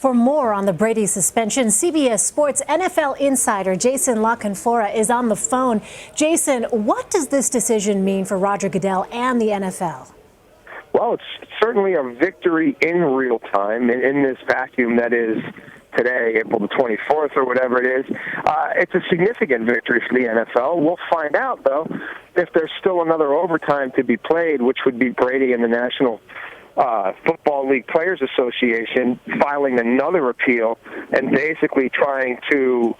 For more on the Brady suspension, CBS Sports NFL insider Jason La Canfora is on the phone. Jason, what does this decision mean for Roger Goodell and the NFL? Well, it's certainly a victory in real time in this vacuum that is today, April the 24th or whatever it is. It's a significant victory for the NFL. We'll find out, though, if there's still another overtime to be played, which would be Brady and the National Football League Players Association filing another appeal and basically trying to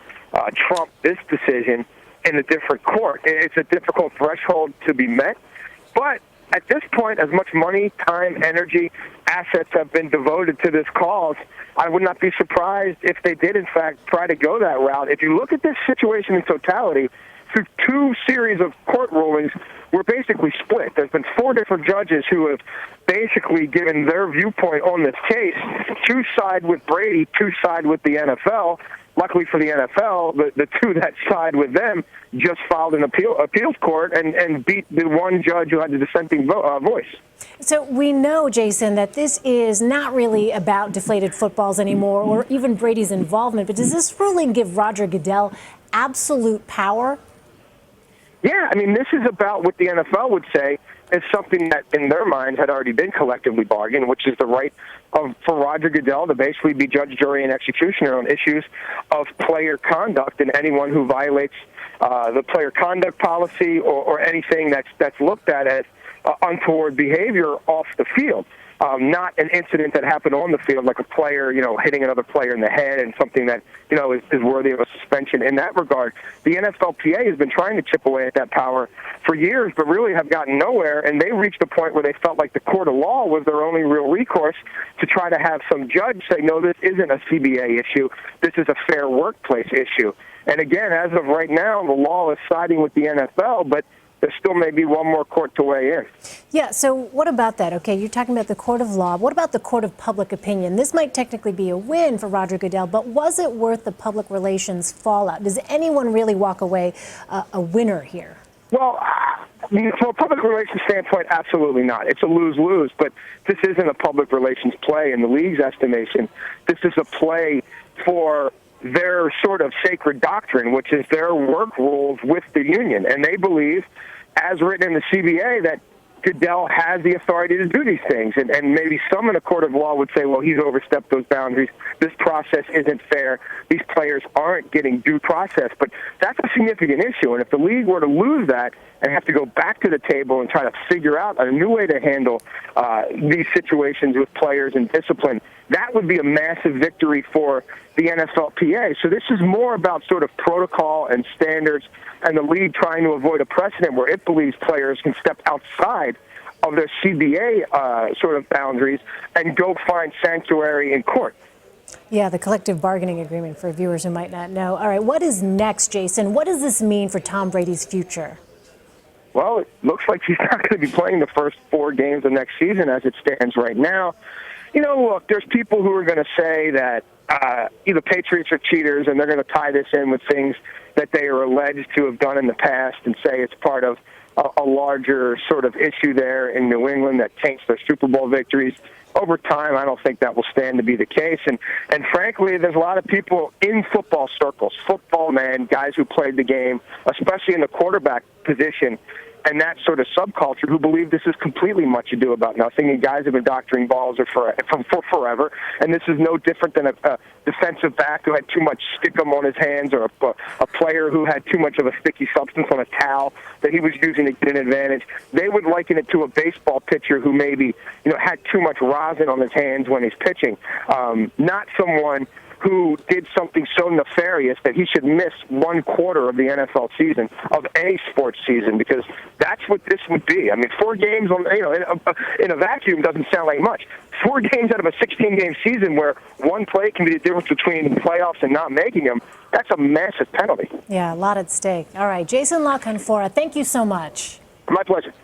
trump this decision in a different court. It's a difficult threshold to be met, but at this point, as much money, time, energy, assets have been devoted to this cause, I would not be surprised if they did, in fact, try to go that route. If you look at this situation in totality, through two series of court rulings, we're basically split. There's been four different judges who have basically given their viewpoint on this case. Two side with Brady, two side with the NFL. Luckily for the NFL, the two that side with them just filed an appeals court and beat the one judge who had the dissenting voice. So we know, Jason, that this is not really about deflated footballs anymore or even Brady's involvement, but does this ruling give Roger Goodell absolute power? Yeah, I mean, this is about what the NFL would say is something that, in their minds, had already been collectively bargained, which is the right for Roger Goodell to basically be judge, jury, and executioner on issues of player conduct, and anyone who violates the player conduct policy or anything that's looked at as untoward behavior off the field. Not an incident that happened on the field, like a player, hitting another player in the head and something that, is worthy of a suspension. In that regard, the NFLPA has been trying to chip away at that power for years, but really have gotten nowhere, and they reached a point where they felt like the court of law was their only real recourse to try to have some judge say, no, this isn't a CBA issue, this is a fair workplace issue. And again, as of right now, the law is siding with the NFL, but there still may be one more court to weigh in. Yeah, so what about that? Okay, you're talking about the court of law. What about the court of public opinion? This might technically be a win for Roger Goodell, but was it worth the public relations fallout? Does anyone really walk away a winner here? Well, from a public relations standpoint, absolutely not. It's a lose-lose, but this isn't a public relations play in the league's estimation. This is a play for their sort of sacred doctrine, which is their work rules with the union. And they believe, as written in the CBA, that Goodell has the authority to do these things. And maybe some in a court of law would say, well, he's overstepped those boundaries. This process isn't fair. These players aren't getting due process. But that's a significant issue. And if the league were to lose that and have to go back to the table and try to figure out a new way to handle these situations with players and discipline, that would be a massive victory for the NFLPA. So this is more about sort of protocol and standards and the league trying to avoid a precedent where it believes players can step outside of their CBA sort of boundaries and go find sanctuary in court. Yeah, the collective bargaining agreement for viewers who might not know. All right, what is next, Jason? What does this mean for Tom Brady's future? Well, it looks like he's not going to be playing the first 4 games of next season as it stands right now. Look, there's people who are going to say that the Patriots are cheaters, and they're going to tie this in with things that they are alleged to have done in the past and say it's part of a larger sort of issue there in New England that taints their Super Bowl victories. Over time, I don't think that will stand to be the case. And frankly, there's a lot of people in football circles, football men, guys who played the game, especially in the quarterback position, and that sort of subculture who believe this is completely much ado about nothing, and guys have been doctoring balls for forever, and this is no different than a defensive back who had too much stickum on his hands, or a player who had too much of a sticky substance on a towel that he was using to get an advantage. They would liken it to a baseball pitcher who maybe had too much rosin on his hands when he's pitching, not someone who did something so nefarious that he should miss 1/4 of the NFL season, of any sports season, because that's what this would be. I mean, 4 games in a vacuum doesn't sound like much. 4 games out of a 16-game season where one play can be the difference between playoffs and not making them, that's a massive penalty. Yeah, a lot at stake. All right, Jason La Canfora, thank you so much. My pleasure.